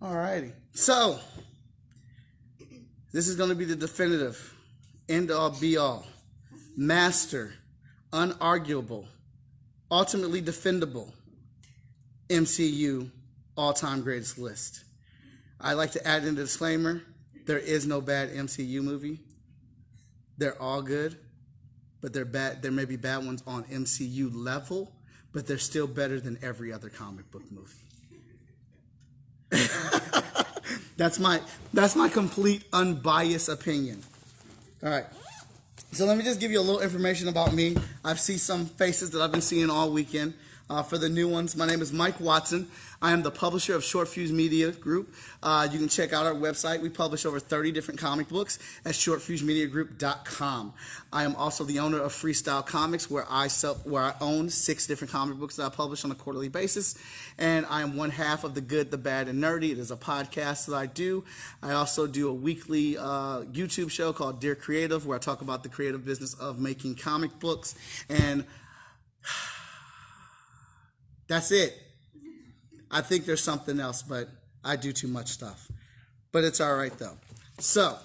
Alrighty. So, this is going to be the definitive, end all be all, master, unarguable, ultimately defendable MCU all-time greatest list. I like to add in the disclaimer, there is no bad MCU movie. They're all good, but they're bad. There may be bad ones on MCU level, but they're still better than every other comic book movie. That's my complete unbiased opinion. All right. So let me just give you a little information about me. I've seen some faces that I've been seeing all weekend. For the new ones, my name is Mike Watson. I am the publisher of Short Fuse Media Group. You can check out our website. We publish over 30 different comic books at shortfusemediagroup.com. I am also the owner of Freestyle Comics, where I own 6 different comic books that I publish on a quarterly basis. And I am one half of The Good, the Bad, and Nerdy. It is a podcast that I do. I also do a weekly YouTube show called Dear Creative, where I talk about the creative business of making comic books. And that's it. I think there's something else, but I do too much stuff. But it's all right, though. So,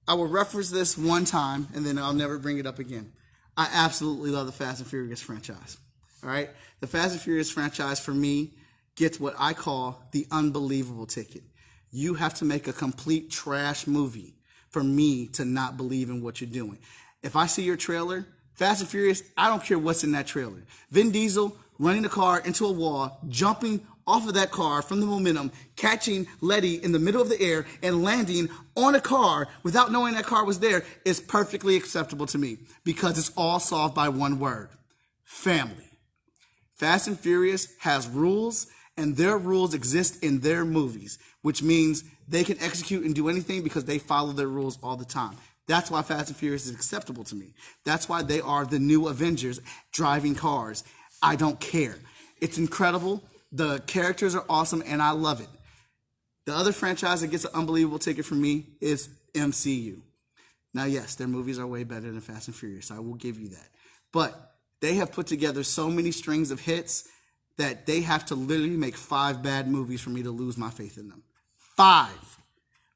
I will reference this one time, and then I'll never bring it up again. I absolutely love the Fast and Furious franchise. All right? The Fast and Furious franchise, for me, gets what I call the unbelievable ticket. You have to make a complete trash movie for me to not believe in what you're doing. If I see your trailer, Fast and Furious, I don't care what's in that trailer. Vin Diesel running the car into a wall, jumping off of that car from the momentum, catching Letty in the middle of the air, and landing on a car without knowing that car was there is perfectly acceptable to me because it's all solved by one word: family. Fast and Furious has rules, and their rules exist in their movies, which means they can execute and do anything because they follow their rules all the time. That's why Fast and Furious is acceptable to me. That's why they are the new Avengers driving cars. I don't care. It's incredible. The characters are awesome, and I love it. The other franchise that gets an unbelievable ticket from me is MCU. Now, yes, their movies are way better than Fast and Furious. I will give you that. But they have put together so many strings of hits that they have to literally make 5 bad movies for me to lose my faith in them. 5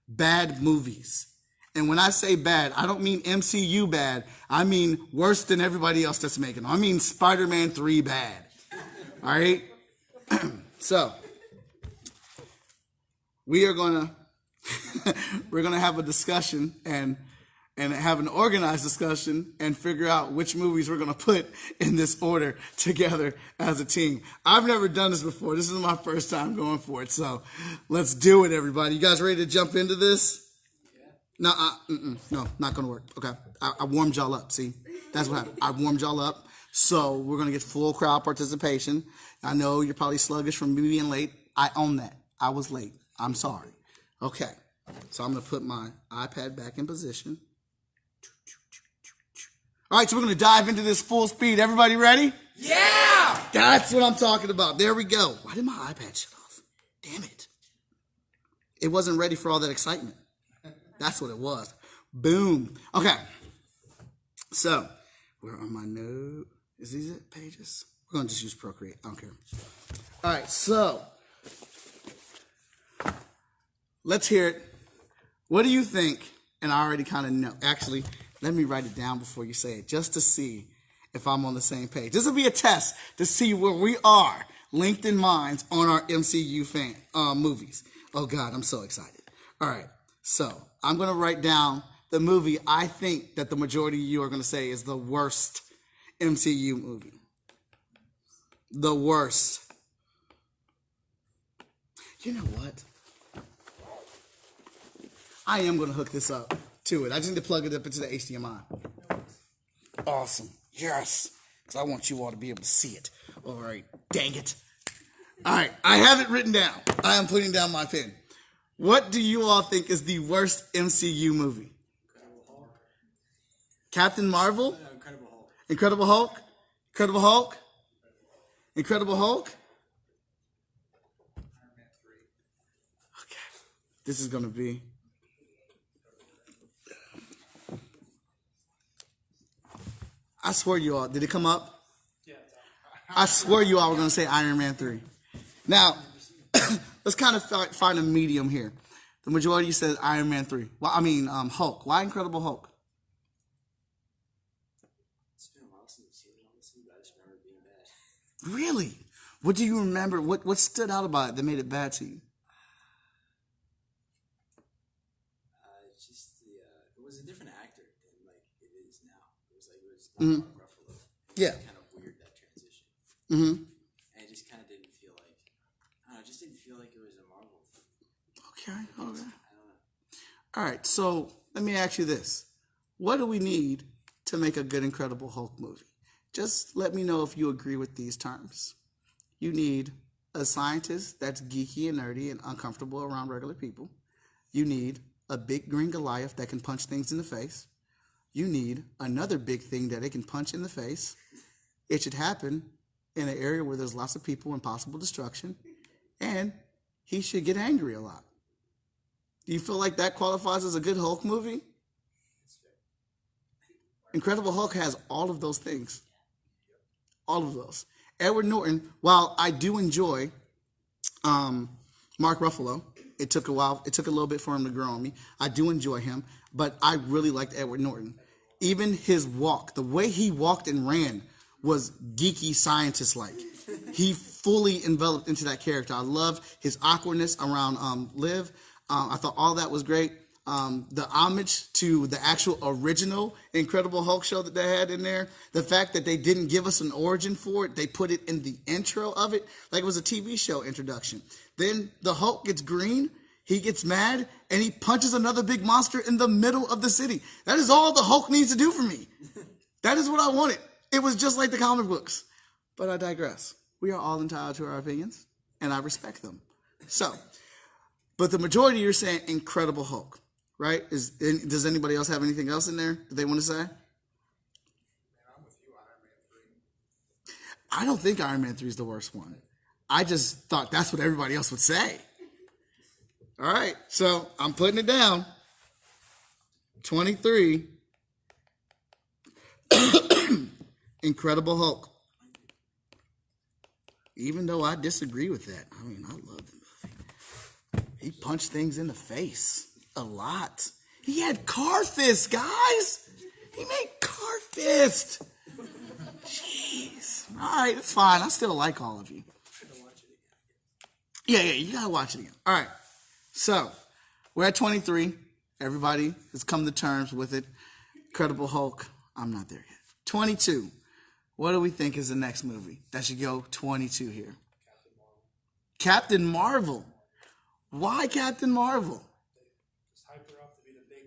bad movies. And when I say bad, I don't mean MCU bad. I mean worse than everybody else that's making them. I mean Spider-Man 3 bad. All right? So, we're gonna have a discussion and have an organized discussion and figure out which movies we're gonna put in this order together as a team. I've never done this before. This is my first time going for it. So, let's do it, everybody. You guys ready to jump into this? No, not going to work. Okay. I warmed y'all up. See, that's what happened. I warmed y'all up. So we're going to get full crowd participation. I know you're probably sluggish from me being late. I own that. I was late. I'm sorry. Okay. So I'm going to put my iPad back in position. All right. So we're going to dive into this full speed. Everybody ready? Yeah! That's what I'm talking about. There we go. Why did my iPad shut off? Damn it. It wasn't ready for all that excitement. That's what it was. Boom. Okay. So, where are my notes? Is these it? Pages? We're going to just use Procreate. I don't care. All right. So, let's hear it. What do you think? And I already kind of know. Actually, let me write it down before you say it, just to see if I'm on the same page. This will be a test to see where we are, linked in minds, on our MCU movies. Oh, God, I'm so excited. All right. So, I'm going to write down the movie I think that the majority of you are going to say is the worst MCU movie. The worst. You know what? I am going to hook this up to it. I just need to plug it up into the HDMI. Awesome. Yes. Because I want you all to be able to see it. All right. Dang it. All right. I have it written down. I am putting down my pen. What do you all think is the worst MCU movie? Incredible Hulk. Captain Marvel? No, Incredible Hulk. Incredible Hulk? Incredible Hulk? Incredible Hulk? Iron Man 3. Okay. This is going to be... I swear you all... Did it come up? Yeah. I swear you all were going to say Iron Man 3. Now, let's kind of find a medium here. The majority says Iron Man 3. Well, I mean, Hulk. Why Incredible Hulk? It's been a while since I've seen it, honestly, but I just remember it being bad. Really? What do you remember? What stood out about it that made it bad to you? Just it was a different actor than like it is now. It was not Mark Ruffalo. Yeah. Kind of weird, that transition. Mm-hmm. And it just kind of didn't feel like, I don't know, it just didn't feel like it was a Marvel thing. Okay. I don't know. All right. So let me ask you this: what do we need to make a good Incredible Hulk movie? Just let me know if you agree with these terms. You need a scientist that's geeky and nerdy and uncomfortable around regular people. You need a big green Goliath that can punch things in the face. You need another big thing that it can punch in the face. It should happen in an area where there's lots of people and possible destruction. And he should get angry a lot. Do you feel like that qualifies as a good Hulk movie? Incredible Hulk has all of those things. All of those. Edward Norton, while I do enjoy Mark Ruffalo, it took a while. It took a little bit for him to grow on me. I do enjoy him, but I really liked Edward Norton. Even his walk, the way he walked and ran was geeky scientist-like. He fully enveloped into that character. I loved his awkwardness around Liv. I thought all that was great. The homage to the actual original Incredible Hulk show that they had in there, the fact that they didn't give us an origin for it, they put it in the intro of it, like it was a TV show introduction. Then the Hulk gets green, he gets mad, and he punches another big monster in the middle of the city. That is all the Hulk needs to do for me. That is what I wanted. It was just like the comic books. But I digress. We are all entitled to our opinions, and I respect them. So, but the majority, you're saying Incredible Hulk. Right? Does anybody else have anything else in there that they want to say? Man, I'm with you, Iron Man 3. I don't think Iron Man 3 is the worst one. I just thought that's what everybody else would say. All right, so I'm putting it down. 23. Incredible Hulk. Even though I disagree with that. I mean, I love the movie. He punched things in the face. A lot. He had car fists, guys. He made car fist. Jeez. All right, it's fine. I still like all of you. Yeah, you gotta watch it again. All right. So we're at 23. Everybody has come to terms with it. Incredible Hulk. I'm not there yet. 22. What do we think is the next movie that should go 22 here? Captain Marvel. Why Captain Marvel? Hyped her up to be the big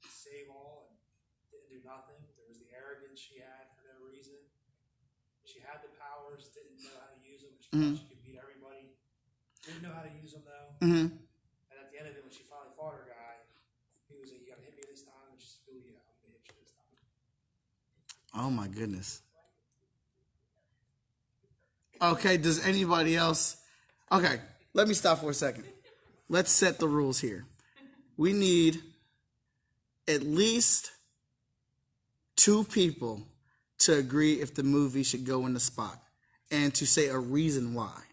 save all and didn't do nothing. There was the arrogance she had for no reason. She had the powers, didn't know how to use them. She thought she could beat everybody. Didn't know how to use them though. And at the end of it, when she finally fought her guy, he was like, "You gotta hit me this time." And she's like, "Oh yeah, I'm gonna hit you this time." Oh my goodness. Okay, does anybody else? Okay, let me stop for a second. Let's set the rules here. We need at least 2 people to agree if the movie should go in the spot and to say a reason why.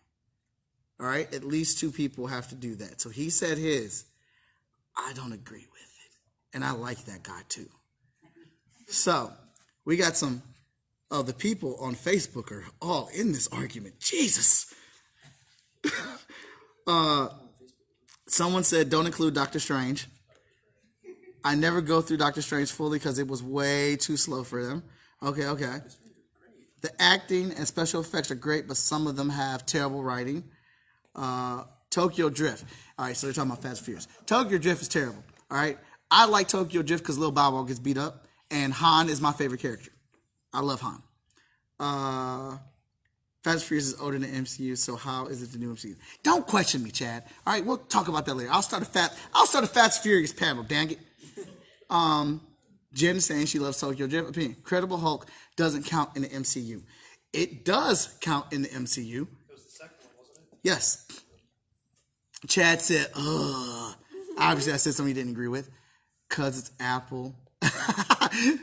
All right? At least 2 people have to do that. So he said his. I don't agree with it. And I like that guy too. So we got some of the people on Facebook are all in this argument. Jesus. Someone said don't include Doctor Strange. I never go through Doctor Strange fully because it was way too slow for them. Okay. The acting and special effects are great, but some of them have terrible writing. Tokyo Drift. All right, so they're talking about Fast and Furious. Tokyo Drift is terrible. All right. I like Tokyo Drift because Lil Bow Wow gets beat up, and Han is my favorite character. I love Han. Fast and Furious is older than MCU, so how is it the new MCU? Don't question me, Chad. All right, we'll talk about that later. I'll start a Fast and Furious panel, dang it. Jen is saying she loves Tokyo Drift. Opinion. Incredible Hulk doesn't count in the MCU. It does count in the MCU. It was the second one, wasn't it? Yes. Chad said, ugh. Obviously, I said something he didn't agree with. Because it's Apple.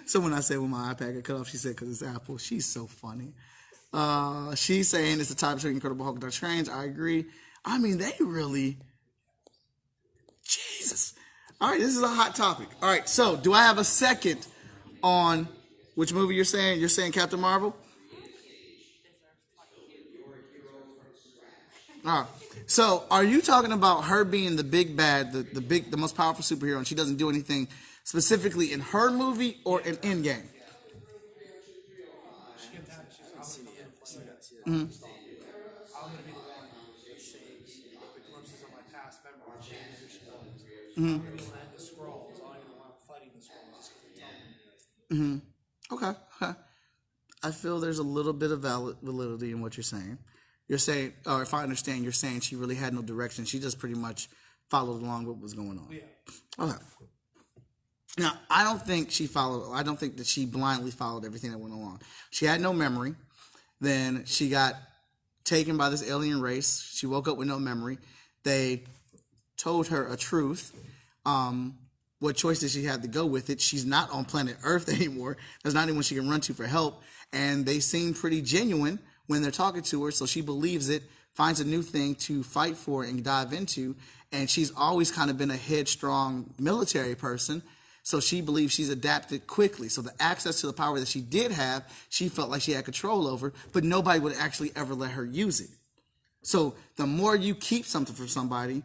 So when I said when my iPad got cut off, she said because it's Apple. She's so funny. She's saying it's the tie between Incredible Hulk and Doctor Strange. I agree. I mean, they really, Jesus. All right, this is a hot topic. All right, so do I have a second on which movie you're saying? You're saying Captain Marvel? All right. So are you talking about her being the big bad, the most powerful superhero, and she doesn't do anything specifically in her movie or in Endgame? She kept telling me, she was, I'm going to be the one I'm going to be the one that saves the glimpses of my past memory and changes who she was. I'm going to be the one that had the scrolls. I don't even know why I'm fighting the scrolls just because they tell me. Okay. Okay. I feel there's a little bit of validity in what you're saying. You're saying, or if I understand, you're saying she really had no direction. She just pretty much followed along what was going on. Yeah. Okay. Now, I don't think that she blindly followed everything that went along. She had no memory. Then she got taken by this alien race. She woke up with no memory. They told her a truth. What choice did she have to go with it? She's not on planet Earth anymore. There's not anyone she can run to for help. And they seem pretty genuine when they're talking to her, so she believes it, finds a new thing to fight for and dive into. And she's always kind of been a headstrong military person, so she believes she's adapted quickly. So the access to the power that she did have, she felt like she had control over, but nobody would actually ever let her use it. So the more you keep something from somebody,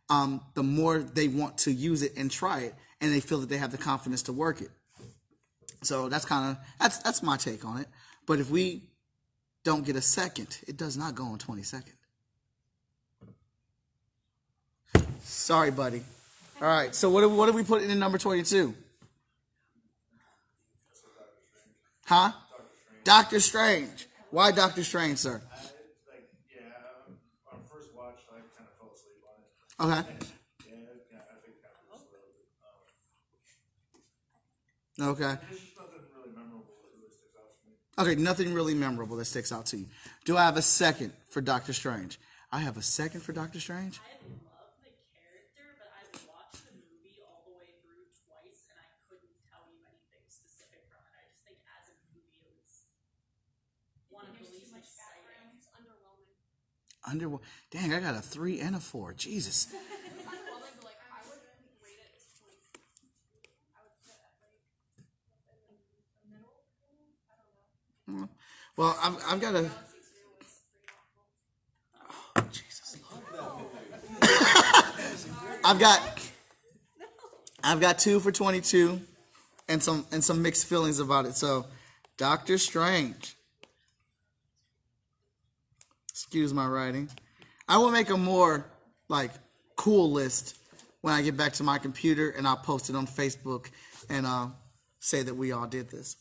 the more they want to use it and try it, and they feel that they have the confidence to work it. So that's my take on it. But if we don't get a second, it does not go on 22nd. Sorry, buddy. All right. So what are we putting in number 22? Huh? Doctor Strange. Why Doctor Strange, sir? On first watch, I kind of fell asleep on it. Okay. I think that was Okay. There's just nothing really memorable that really sticks out to me. Okay, nothing really memorable that sticks out to you. Do I have a second for Doctor Strange? I have a second for Doctor Strange. I love the character, but I watched the movie all the way through twice, and I couldn't tell you anything specific from it. I just think as a movie, it was one of the least exciting. It's underwhelming. Dang, I got a 3 and a 4. Jesus. It's underwhelming, but like I would rate it as 22. I would put it at like the middle. I don't know. Well, I've got a. Galaxy 2 was pretty awful. Oh, Jesus. I've got 2 for 22, and some mixed feelings about it. So, Doctor Strange. Excuse my writing. I will make a more cool list when I get back to my computer, and I'll post it on Facebook and say that we all did this.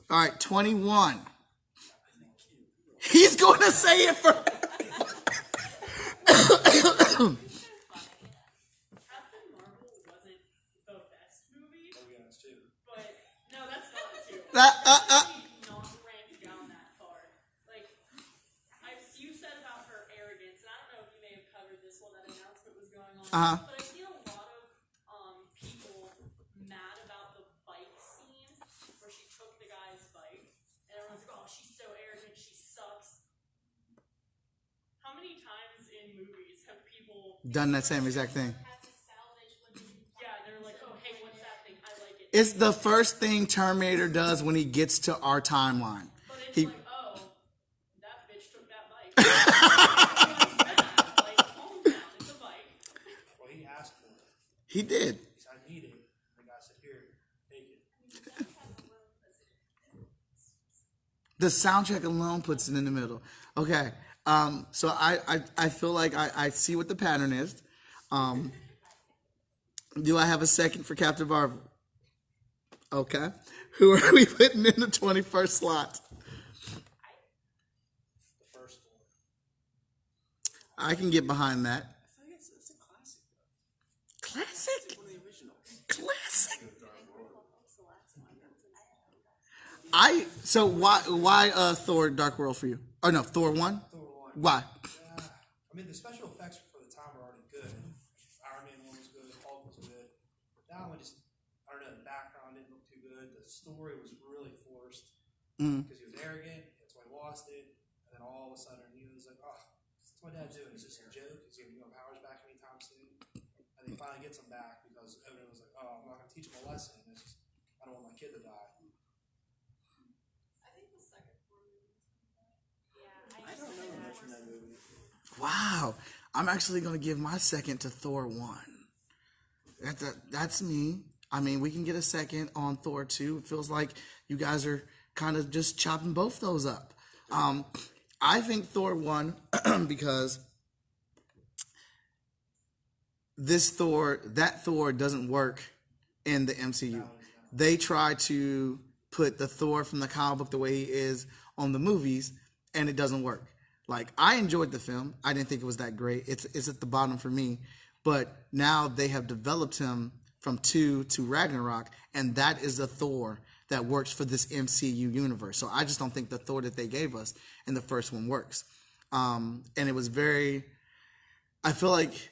All right, 21. He's going to say it for. Captain Marvel wasn't the best movie, To be honest, too. but no, that's not it too. That, Not ranked down that far. Like you said about her arrogance, and I don't know if you may have covered this while that announcement was going on, but I've seen a lot of people mad about the bike scene where she took the guy's bike, and everyone's like, "Oh, she's so arrogant, she sucks." How many times in movies have people done that same exact thing. Yeah, they're like, "Oh, hey, what's that thing? I like it." It's the first thing Terminator does when he gets to our timeline. But it's He, like, oh, that bitch took that bike. Like, calm down, it's a bike. Well, he asked for it. he did. He said, I need it. And the guy said, here, take it. The soundtrack alone puts it in the middle. Okay. So I feel like I see what the pattern is. Do I have a second for Captain Marvel? Okay. Who are we putting in the 21st slot? The first one. I can get behind that. I think it's a classic, though. Classic. One of the originals. Classic. So why Thor Dark World for you? Oh no, Thor 1? Thor 1. Why? I mean, the special effects for the time were already good. Iron Man 1 was good. Hulk was good. That one I don't know, the background didn't look too good. The story was really forced because he was arrogant. That's why he lost it. And then all of a sudden, he was like, oh, what's my dad doing? Is this a joke? Is he going to finally gets him back because Odin was like, "Oh, I'm not gonna teach him a lesson. It's just, I don't want my kid to die." I think the second Thor movie. Yeah, I don't know much from that movie. Wow. I'm actually going to give my second to Thor 1. That's me. I mean, we can get a second on Thor 2. It feels like you guys are kind of just chopping both those up. I think Thor 1 because that Thor doesn't work in the MCU. They try to put the Thor from the comic book the way he is on the movies, and it doesn't work. Like, I enjoyed the film. I didn't think it was that great. It's at the bottom for me. But now they have developed him from 2 to Ragnarok, and that is the Thor that works for this MCU universe. So I just don't think the Thor that they gave us in the first one works. And it was I feel like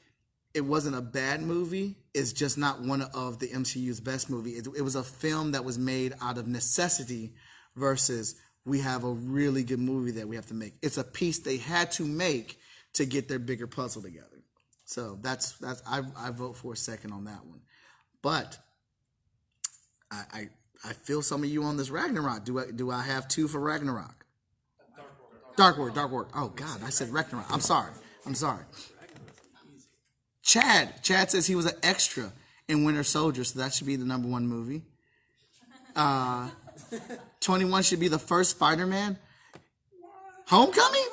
it wasn't a bad movie. It's just not one of the MCU's best movies. It was a film that was made out of necessity versus we have a really good movie that we have to make. It's a piece they had to make to get their bigger puzzle together. So that's I vote for a second on that one. But I feel some of you on this Ragnarok. Do I have 2 for Ragnarok? Dark World. Oh God, I said Ragnarok. I'm sorry. Chad says he was an extra in Winter Soldier, so that should be the number 1 movie. 21 should be the first Spider-Man. Homecoming?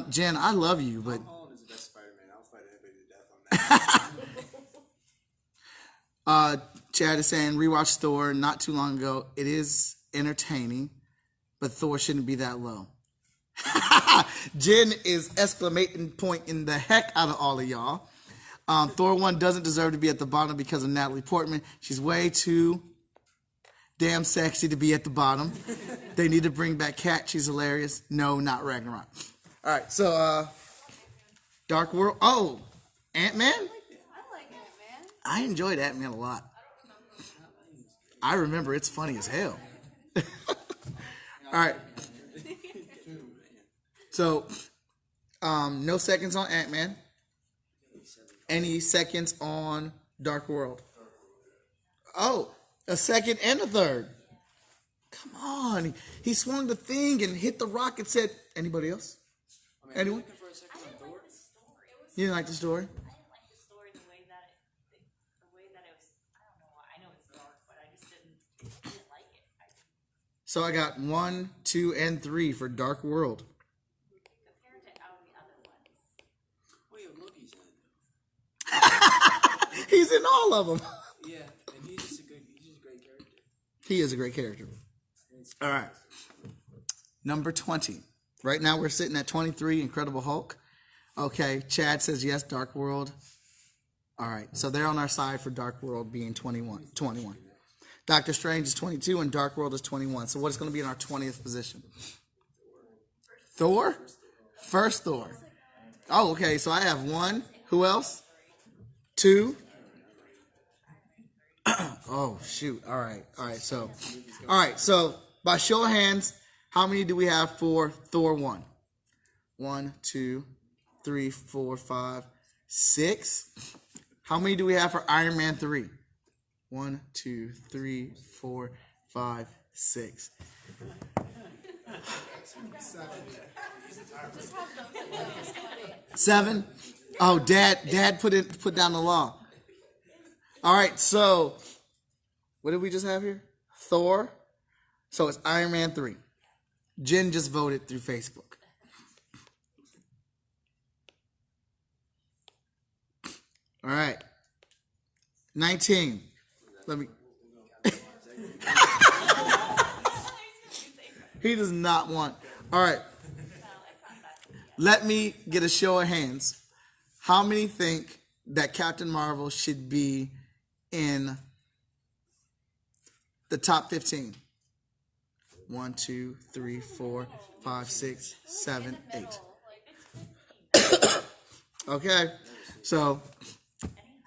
Jen, I love you, but Tom Holland is the best Spider-Man. I'll fight anybody to death on that. Chad is saying rewatched Thor not too long ago. It is entertaining, but Thor shouldn't be that low. Jen is exclamating pointing the heck out of all of y'all. Thor 1 doesn't deserve to be at the bottom because of Natalie Portman. She's way too damn sexy to be at the bottom. They need to bring back Kat. She's hilarious. No, not Ragnarok. All right, so Dark World. Oh, Ant-Man? I like Ant-Man. I enjoyed Ant-Man a lot. I remember it's funny as hell. All right. So, no seconds on Ant-Man. Any seconds on Dark World? Oh, a second and a third. Come on. He swung the thing and hit the rock and said, anybody else? Anyone? Looking for a second on Thor? You didn't like the story? I didn't like the story the way that it was. I don't know. I know it's dark, but I just didn't like it. So I got 1, 2, and 3 for Dark World. Compared to all the other ones. Oh yeah, Loki's in it though. He's in all of them. Yeah, and he's just a great character. He is a great character. All right. Number 20. Right now we're sitting at 23, Incredible Hulk. Okay, Chad says yes, Dark World. All right, so they're on our side for Dark World being 21. Doctor Strange is 22 and Dark World is 21. So what's going to be in our 20th position? Thor? First Thor. Oh, okay, so I have 1. Who else? 2. Oh, shoot. All right, so by show of hands, how many do we have for Thor 1? 1, 2, 3, 4, 5, 6. How many do we have for Iron Man 3? 1, 2, 3, 4, 5, 6. 7. Oh, Dad put down the law. All right, so what did we just have here? Thor. So it's Iron Man 3. Jen just voted through Facebook. All right. 19. Let me. He does not want. All right. Let me get a show of hands. How many think that Captain Marvel should be in the top 15? 1, 2, 3, 4, 5, 6, 7, 8. Okay, so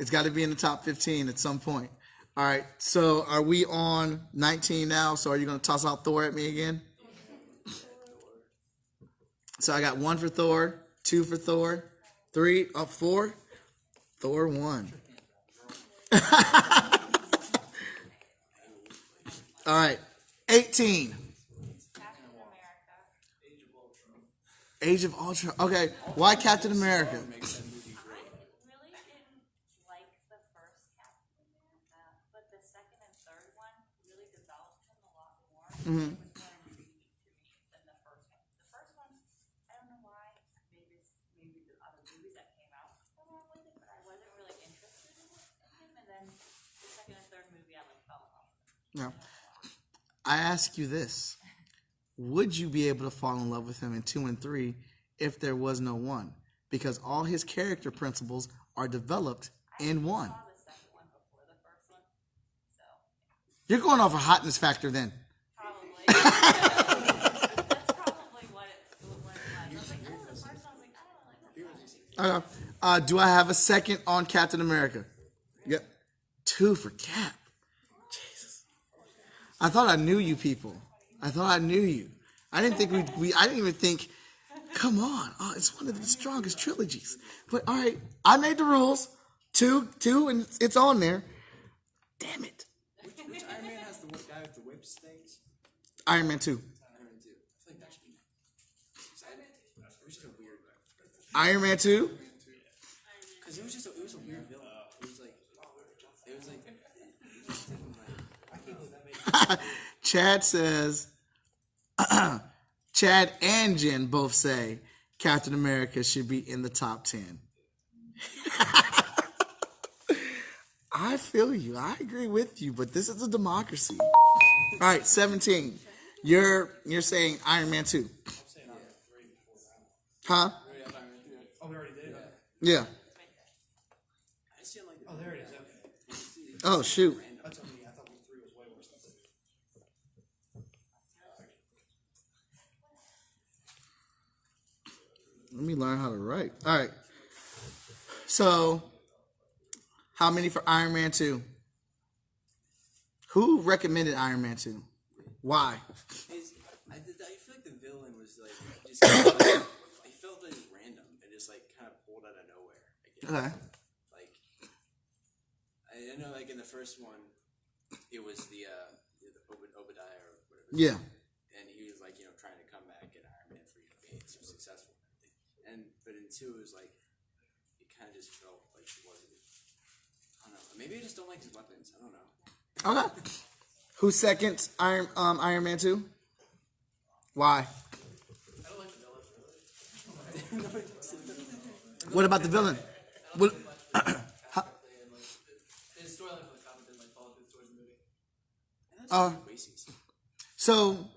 it's got to be in the top 15 at some point. All right, so are we on 19 now? So are you going to toss out Thor at me again? So I got 1 for Thor, 2 for Thor, 3, 4. Thor won. All right. 18. Captain America. Age of Ultron. Okay. Why Captain America? I really didn't like the first Captain America, but the second and third one really developed him a lot more. It was more intriguing to me than the first one. The first one, I don't know why. Maybe the other movies that came out along with it, but I wasn't really interested in him. And then the second and third movie, I like fell in love with him. No. I ask you this. Would you be able to fall in love with him in 2 and 3 if there was no 1? Because all his character principles are developed in 1. I saw the second one before the first one, so You're going off a hotness factor then. probably. That's probably what it was. I was like, oh, the first one, I was like, I don't like that. Do I have a second on Captain America? Yep. 2 for Cap. Jesus. I thought I knew you people. I thought I knew you. I didn't think I didn't even think, come on. Oh, it's one of the strongest trilogies. But all right, I made the rules. 2, and it's on there. Damn it. Which Iron Man has the guy with the whips things? Iron Man 2. Iron Man 2. I feel like that should be. It was just a weird. Iron Man 2? Because it was a weird villain. It was like. Chad says, Chad and Jen both say Captain America should be in the top 10. I feel you. I agree with you, but this is a democracy. All right, 17. You're saying Iron Man 2. Huh? Oh, we already did? Yeah. I just didn't like Oh, there it is. Okay. Oh, shoot. That's on me. I thought 3 was way worse than 2. Let me learn how to write. All right. So, how many for Iron Man 2? Who recommended Iron Man 2? Why? I feel like the villain was like just. I felt like it was random. It just like kind of pulled out of nowhere. Okay. Like I know, like in the first one, it was the Obadiah or whatever. Yeah. And he was like trying to come back at Iron Man for being so successful and everything. But in 2 it was like it kind of just felt like it wasn't. I don't know. Maybe I just don't like his weapons. I don't know. Okay. Who seconds Iron Man 2? Why? I don't like the villain. What about the villain? What, His storyline for the comic didn't like follow through towards the movie. And that's racist. so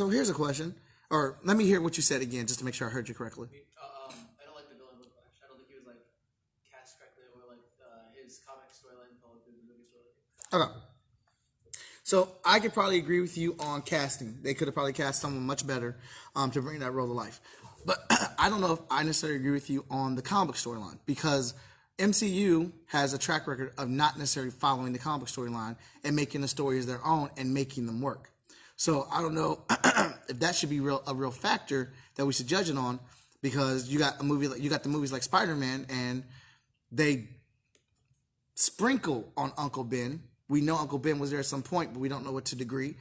here's a question, or let me hear what you said again, just to make sure I heard you correctly. I don't like the villain with Flash. I don't think he was like cast correctly, or like his comic storyline followed through the movie storyline. Okay. So I could probably agree with you on casting. They could have probably cast someone much better to bring that role to life. But I don't know if I necessarily agree with you on the comic storyline, because MCU has a track record of not necessarily following the comic storyline and making the stories their own and making them work. So I don't know if that should be a real factor that we should judge it on, because you got the movies like Spider-Man, and they sprinkle on Uncle Ben. We know Uncle Ben was there at some point, but we don't know what to degree.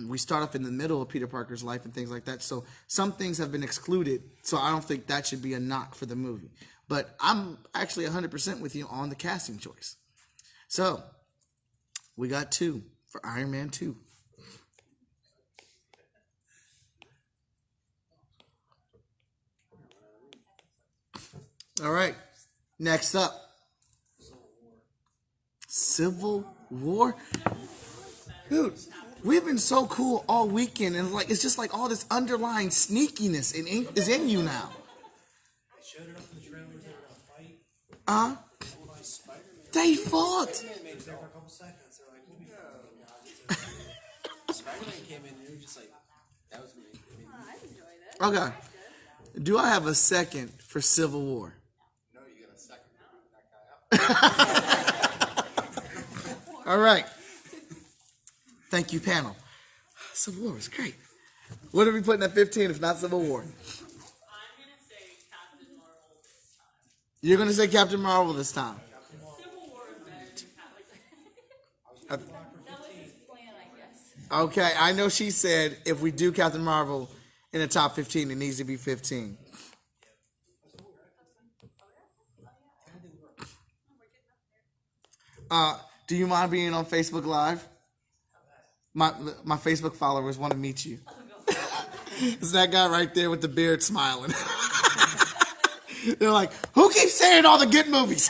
We start off in the middle of Peter Parker's life and things like that. So some things have been excluded. So I don't think that should be a knock for the movie. But I'm actually 100% with you on the casting choice. So we got 2 for Iron Man 2. All right. Next up. Civil War? Dude, we've been so cool all weekend, and it's just like all this underlying sneakiness is in you now. They showed it up in the trailers. They were gonna fight. They fought. It was there for a couple seconds. They're like, we'll be fine. Spider-Man came in and you were just like, that was me. I mean, Okay. Do I have a second for Civil War? no, you got a second that guy out. All right. Thank you, panel. Civil War was great. What are we putting at 15 if not Civil War? I'm gonna say Captain Marvel this You're gonna say Captain Marvel this time. Civil War is better than Catholic. I was That was his plan, I guess. Okay, I know she said if we do Captain Marvel in the top 15, it needs to be 15. Do you mind being on Facebook Live? My Facebook followers want to meet you. It's that guy right there with the beard smiling. They're like, who keeps saying all the good movies?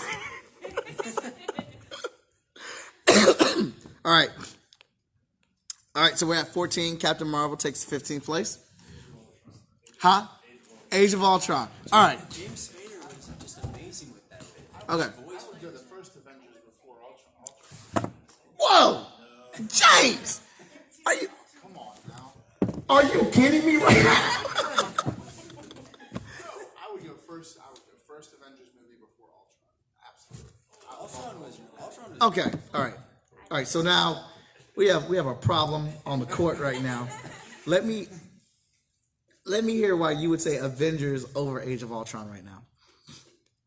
All right. All right, so we're at 14. Captain Marvel takes 15th place. Huh? Age of Ultron. All right. James Spader was just amazing with that bit. Okay. I would go the first Avengers before Ultron. Whoa! James! Are you Come on now. are you kidding me right now? I would go first Avengers movie before Ultron. Absolutely. Ultron was Okay. All right. All right. So now we have a problem on the court right now. Let me hear why you would say Avengers over Age of Ultron right now.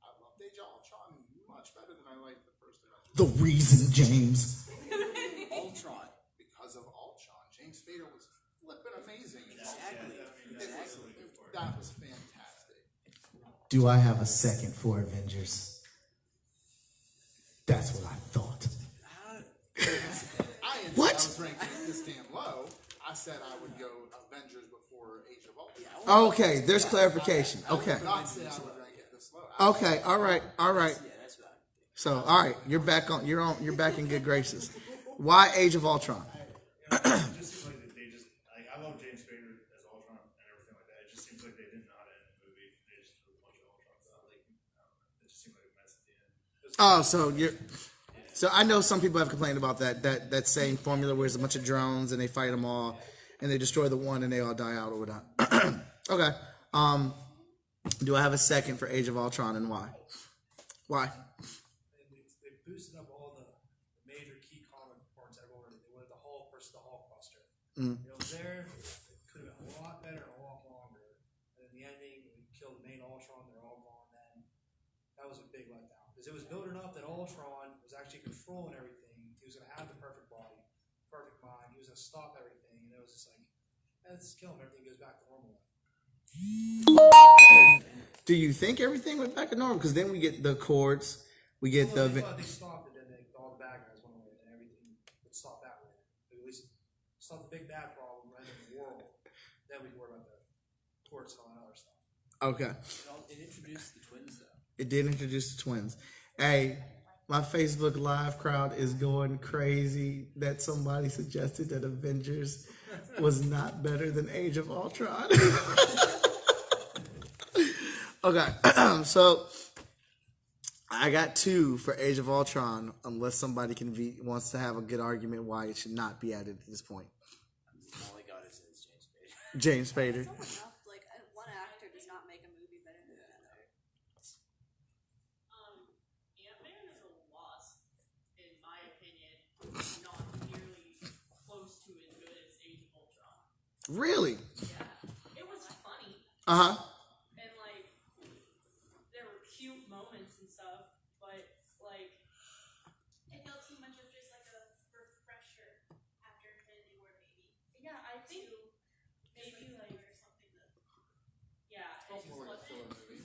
I love Age of Ultron much better than I like the first Avengers. The reason, James. Ultron. Because of Ultron. James Spader was flipping amazing. Exactly. That was fantastic. Do I have a second for Avengers? That's what I thought. I What? was ranking it this damn low. I said I would go Avengers before Age of Ultron. Okay, there's clarification. Okay. I would not say I would rank it this low. Okay, all right, all right. Yeah, that's what So, all right, you're back in good graces. Why Age of Ultron? It just seems like they just like I love James Spader as Ultron and everything like that. It just seems like they didn't know how to end the movie. They just threw a bunch of Ultron stuff. Like it just seemed like a mess at the end. Oh, so I know some people have complained about that same formula where it's a bunch of drones and they fight them all and they destroy the one and they all die out or whatnot. Okay. Do I have a second for Age of Ultron and why? Why? They boosted up all the major key comic parts everywhere. They wanted the Hulk versus the Hulkbuster. It was there. It could have been a lot better, a lot longer. And in the ending, we killed the main Ultron. They're all gone then. That was a big letdown. Because it was building up that Ultron was actually controlling everything. He was going to have the perfect body, perfect mind. He was going to stop everything. And it was just like, let's just kill him. Everything goes back to normal. Do you think everything went back to normal? Because then we get the chords, we get Although the. they thought they stopped it, then all the bad guys went away, and everything would stop that way. At least stop the big bad problem right in the world. Then we can worry about the courts and all that other stuff. Okay. it introduced the twins though. It did introduce the twins. Hey, my Facebook Live crowd is going crazy that somebody suggested that Avengers was not better than Age of Ultron. Okay, so I got 2 for Age of Ultron, unless somebody wants to have a good argument why it should not be added at this point. All I got is James Spader. James Spader. It's enough. Like one actor does not make a movie better than another. Ant-Man is a loss, in my opinion, not nearly close to as good as Age of Ultron. Really? Yeah, it was funny, Uh huh. and like there were cute moments and stuff, but like It felt too much of just like a refresher after Infinity War, maybe. yeah, I think maybe like or something that. yeah, it just More like a filler wasn't. movie.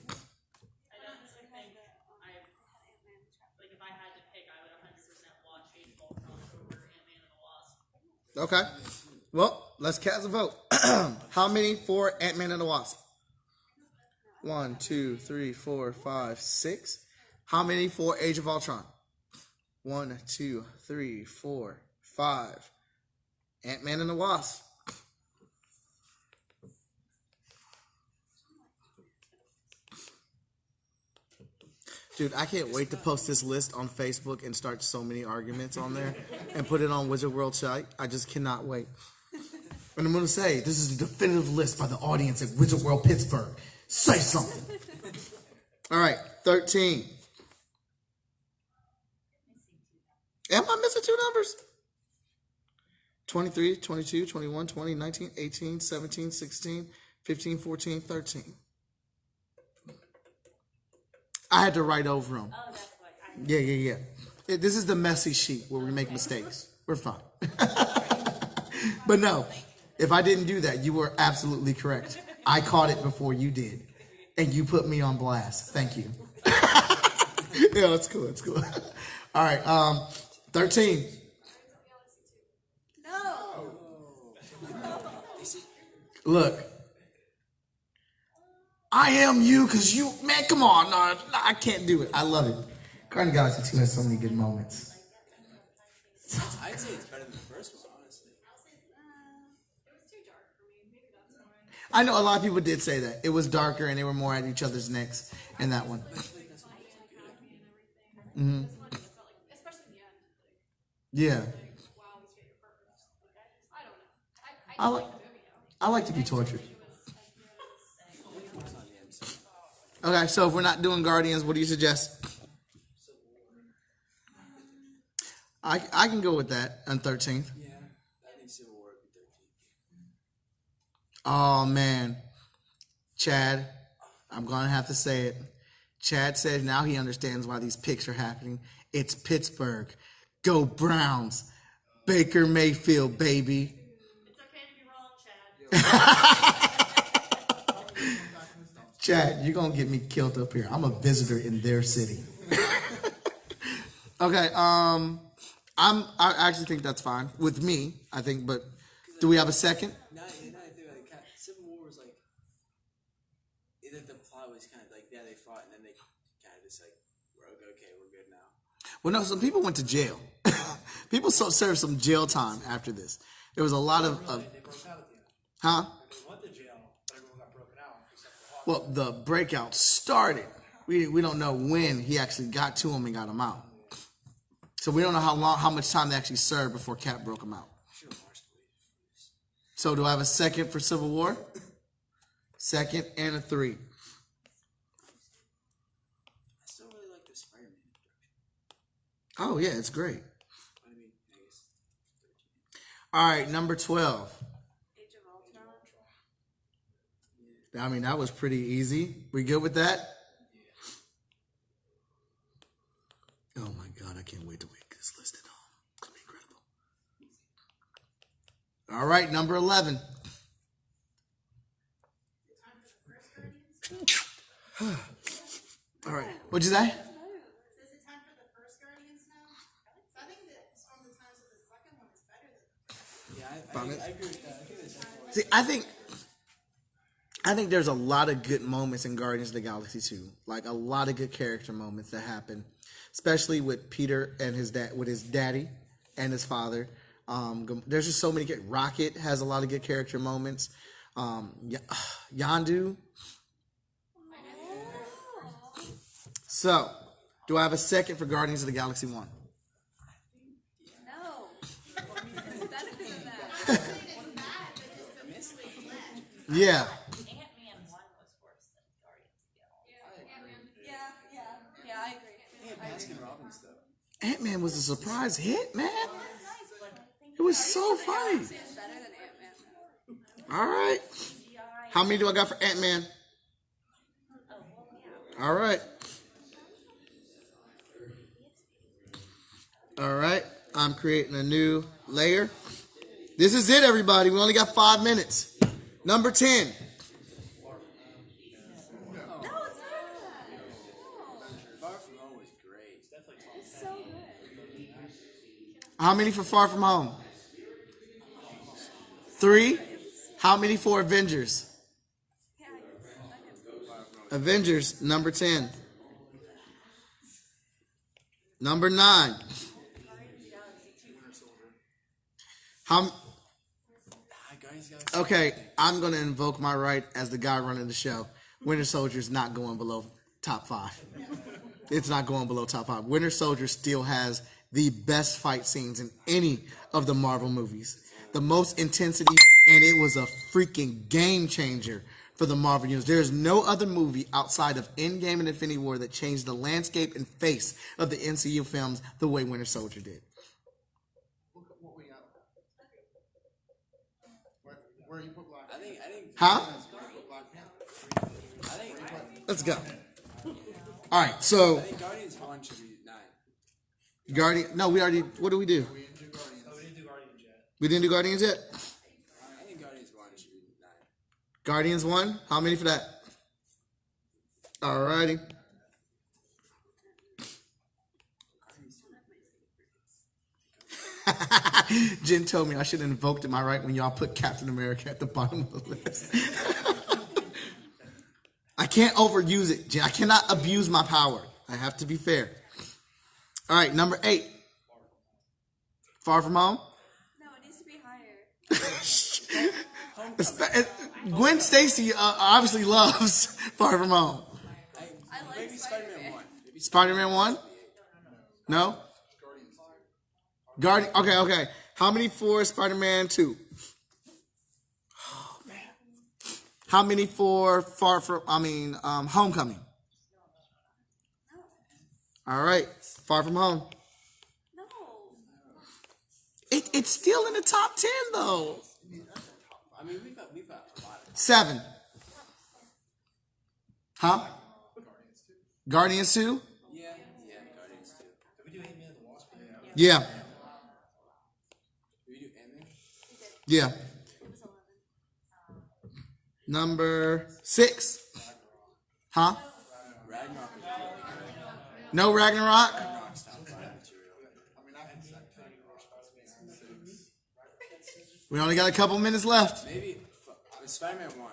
I definitely think like if I had to pick, I would 100% watch Age of Ultron over Ant-Man and the Wasp. Okay. Well, let's cast a vote. How many for Ant-Man and the Wasp? 1, 2, 3, 4, 5, 6. How many for Age of Ultron? 1, 2, 3, 4, 5. Ant-Man and the Wasp. Dude, I can't wait to post this list on Facebook and start so many arguments on there and put it on Wizard World site. I just cannot wait. And I'm going to say, this is a definitive list by the audience at Wizard World Pittsburgh. Say something. All right, 13. Am I missing 2 numbers? 23, 22, 21, 20, 19, 18, 17, 16, 15, 14, 13. I had to write over them. Oh, that's what I. Yeah. This is the messy sheet where we make mistakes. We're fine. But no, if I didn't do that, you were absolutely correct. I caught it before you did. And you put me on blast. Thank you. Yeah, that's cool. That's cool. All right. 13. No. Look. I am you because you, man, come on. No, I can't do it. I love it. Guardians of the Galaxy 2 has so many good moments. I'd say it's better than the first one, honestly. It was too dark for me. Maybe that's why. I know a lot of people did say that. It was darker and they were more at each other's necks in that one. Especially in the end. Yeah. Wow, we get your purpose. I don't know. I like the movie though. I like to be tortured. Okay, so if we're not doing Guardians, what do you suggest? I can go with that on 13th. Yeah, I think Civil War would be 13th. Oh, man. Chad, I'm going to have to say it. Chad says now he understands why these picks are happening. It's Pittsburgh. Go Browns. Baker Mayfield, baby. It's okay to be wrong, Chad. Chad, you're going to get me killed up here. I'm a visitor in their city. Okay, I actually think that's fine. With me, I think, but do we have a second? Now I think like Civil War was like, the plot was kind of like, yeah, they fought and then they kind of just like, we're okay, we're good now. Well, no, some people went to jail. People served some jail time after this. There was a lot of They broke out at the end. huh? They went to jail, but everyone got broken out except for Hawk. Well, the breakout started. We don't know when he actually got to him and got him out. So we don't know how much time they actually served before Cap broke him out. So do I have a second for Civil War? Second and a 3. I still really like the Spider-Man introduction. Oh yeah, it's great. I mean, I guess 13. All right, number 12. Age of Ultron. I mean, that was pretty easy. We good with that? Oh my God, I can't wait to get this listed on. It's gonna be incredible. All right, number 11. All right, what'd you say? Is it time for the first Guardians now? So I think that some of the times of the second one is better than Yeah, I agree with that. I think it's See, I think there's a lot of good moments in Guardians of the Galaxy 2. Like a lot of good character moments that happen, especially with Peter and his dad, with his daddy and his father. There's just so many. Rocket has a lot of good character moments. Yondu. So, do I have a second for Guardians of the Galaxy 1? No. It's better than that. Yeah. Ant-Man 1 was worse than Guardians of the Galaxy. Yeah, I agree. Baskin Robbins though. Ant-Man was a surprise hit, man. It was so funny. It's better than Ant-Man. All right. How many do I got for Ant-Man? All right. All right. I'm creating a new layer. This is it, everybody. We only got 5 minutes. Number 10. Far From Home was great. It's so good. How many for Far From Home? 3. How many for Avengers? Avengers, number 10. Number 9. Okay, I'm going to invoke my right as the guy running the show. Winter Soldier's not going below top 5. It's not going below top 5. Winter Soldier still has the best fight scenes in any of the Marvel movies. The most intensity, and it was a freaking game changer for the Marvel Universe. There is no other movie outside of Endgame and Infinity War that changed the landscape and face of the MCU films the way Winter Soldier did. Look at what we got. Where you put Black Panther? Huh? Where you put Black Panther? Let's go. All right, so I think Guardians 1 should be 9. Guardian. No, we already. What do we do? Oh, we didn't do Guardians yet. We didn't do Guardians yet. I think Guardians 1 should be 9. Guardians 1. How many for that? All righty. Jen told me I should have invoked it. My right when y'all put Captain America at the bottom of the list. I can't overuse it, Jen. I cannot abuse my power. I have to be fair. All right, number 8. Far From Home. No, it needs to be higher. Gwen Stacy obviously loves Far From Home. I like Maybe Spider-Man 1. Maybe Spider-Man 1? No? Guardian. Okay. How many for Spider-Man 2? Oh, man. How many for Homecoming? All right. Far From Home. No. It's still in the top 10, though. I mean, we've got a lot of 7. Huh? Guardians 2? Yeah, Guardians 2. Did we do Ant-Man and the Wasp? Yeah. Did we do Ant-Man? Yeah. Number 6. Huh? Ragnarok is really No Ragnarok? Ragnarok's top 5 material. We only got a couple minutes left. Maybe Spider-Man 1.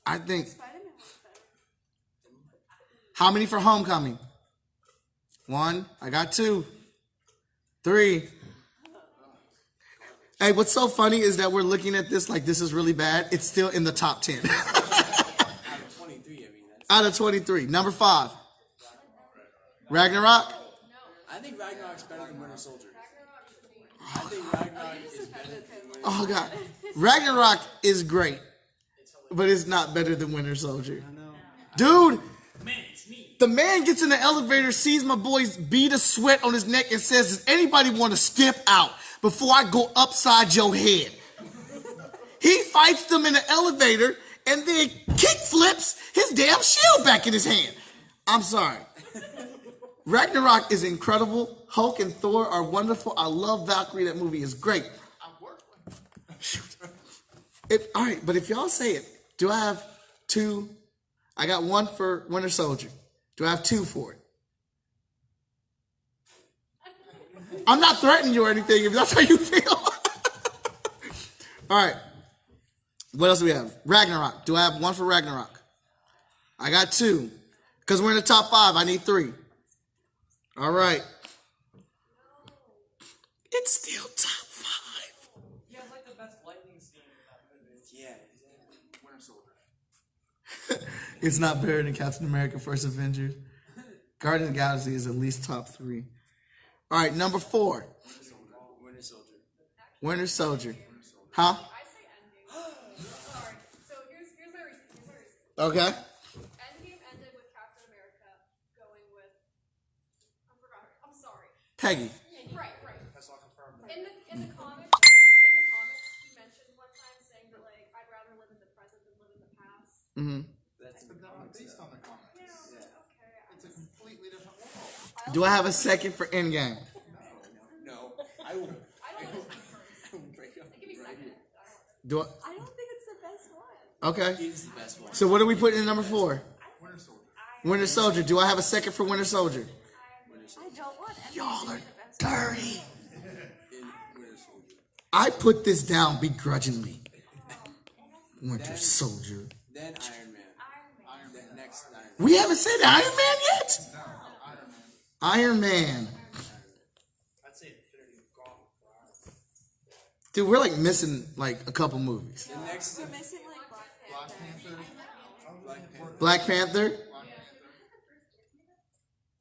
I think. Spider-Man was better. How many for Homecoming? 1. I got 2. 3. Hey, what's so funny is that we're looking at this like this is really bad. It's still in the top 10. Out of 23, I mean, that's... Out of 23. Number 5. Ragnarok? I think Ragnarok's better than Winter Soldier. I think Ragnarok is better than Winter Oh, God. Ragnarok is great, but it's not better than Winter Soldier. Dude, Man, it's me. the man gets in the elevator, sees my boy's bead of sweat on his neck, and says, does anybody want to step out before I go upside your head? He fights them in the elevator and then kick flips his damn shield back in his hand. I'm sorry. Ragnarok is incredible. Hulk and Thor are wonderful. I love Valkyrie. That movie is great. Shoot. All right, but if y'all say it, do I have 2? I got 1 for Winter Soldier. Do I have 2 for it? I'm not threatening you or anything if that's how you feel. All right. What else do we have? Ragnarok. Do I have 1 for Ragnarok? I got 2. Because we're in the top 5, I need 3. All right. It's still top 5. Yeah, I like the best lightning scene in that movie. Yeah. Winter Soldier. It's not better than Captain America First Avengers. Guardians of the Galaxy is at least top 3. All right, number 4. Winter Soldier. Winter Soldier. Huh? I say Endgame. Sorry. So here's my reason. Okay. Endgame ended with Captain America going with. I forgot her. I'm sorry. Peggy. Right. That's all confirmed. In the comics, he mentioned one time saying that like I'd rather live in the present than live in the past. That's in the comics. Based on the comics. Okay. It's a completely different world. Do I have a second for Endgame? No, I will. I don't. Break up. Give me a second. Do I don't think it's the best one. Okay. It is the best one. So what are we putting in number 4? Winter Soldier. Winter Soldier. Do I have a second for Winter Soldier? I don't want Endgame Y'all to be are the best. dirty. In Winter Soldier. I put this down begrudgingly. Winter Soldier. Then Iron Man. Then next Iron Man. We haven't said Iron Man yet? Iron Man. I'd say Infinity Gauntlet for Iron Man. Dude, we're like missing like a couple movies. The next is Missing like Black Panther. Black Panther. Black Panther.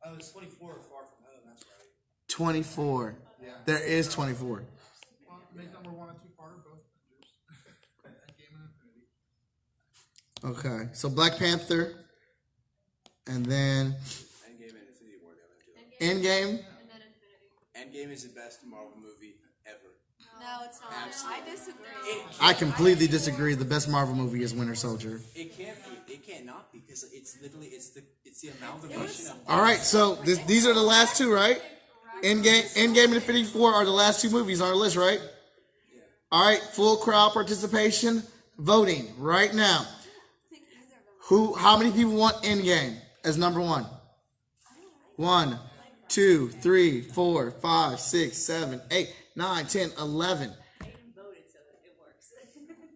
Oh, it's 24 Far From Home. That's right. 24. There is 24. Well, make number 1 and 2 part of both Avengers. Endgame and Infinity. Okay. So Black Panther. And then Endgame and Infinity War. Endgame. And then Infinity. Endgame is the best Marvel movie ever. No, it's not. I disagree. I completely disagree. The best Marvel movie is Winter Soldier. It can't be. It can't not be because it's literally it's the amalgamation of. All right, so these are the last two, right? Endgame and Infinity War are the last two movies on our list, right? All right, full crowd participation, voting right now. How many people want Endgame as number one? 1, 2, 3, 4, 5, 6, 7, 8, 9, 10, 11.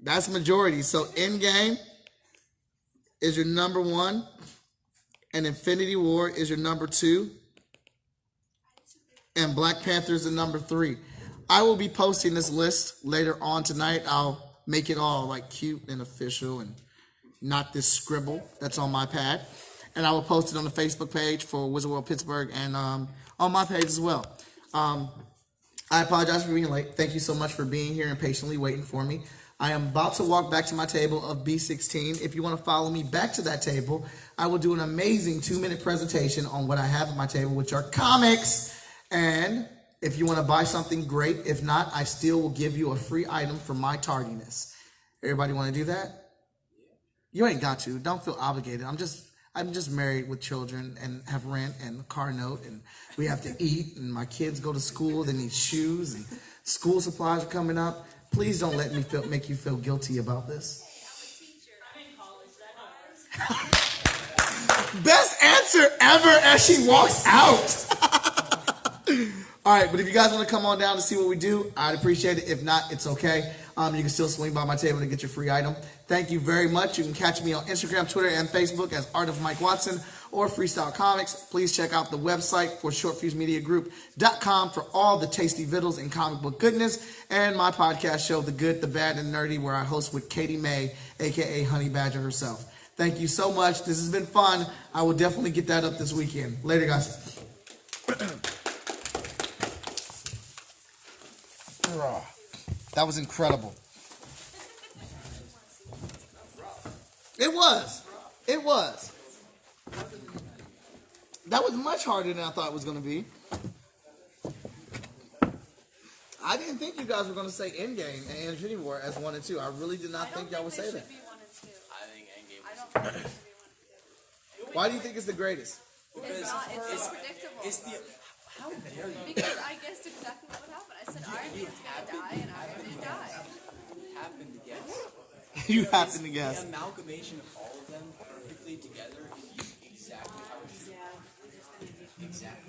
That's majority. So Endgame is your number one, and Infinity War is your number 2, and Black Panther is the number 3. I will be posting this list later on tonight. I'll make it all like cute and official and not this scribble that's on my pad. And I will post it on the Facebook page for Wizard World Pittsburgh and on my page as well. I apologize for being late. Thank you so much for being here and patiently waiting for me. I am about to walk back to my table of B16. If you want to follow me back to that table, I will do an amazing 2-minute presentation on what I have at my table, which are comics. And if you want to buy something, great. If not, I still will give you a free item for my tardiness. Everybody want to do that? You ain't got to. Don't feel obligated. I'm just married with children and have rent and a car note, and we have to eat, and my kids go to school. They need shoes, and school supplies are coming up. Please don't let me make you feel guilty about this. I'm in college. That knows. Best answer ever as she walks out. All right, but if you guys want to come on down to see what we do, I'd appreciate it. If not, it's okay. You can still swing by my table to get your free item. Thank you very much. You can catch me on Instagram, Twitter, and Facebook as Art of Mike Watson or Freestyle Comics. Please check out the website for shortfusemediagroup.com for all the tasty vittles and comic book goodness, and my podcast show, The Good, the Bad, and Nerdy, where I host with Katie May, a.k.a. Honey Badger herself. Thank you so much. This has been fun. I will definitely get that up this weekend. Later, guys. That was incredible. It was. It was. That was much harder than I thought it was going to be. I didn't think you guys were going to say Endgame and Infinity War as 1 and 2. I really did not think y'all would say that. I think Endgame. I don't think it should be 1 and 2. Why do you think it's the greatest? It's not. It's so predictable. It's the. How dare you? Because I guessed exactly what would happen. I said Iron Man's gonna die, and Iron Man died. Happened to guess. You happen to guess. The amalgamation of all of them perfectly together is exactly how it should be. Exactly.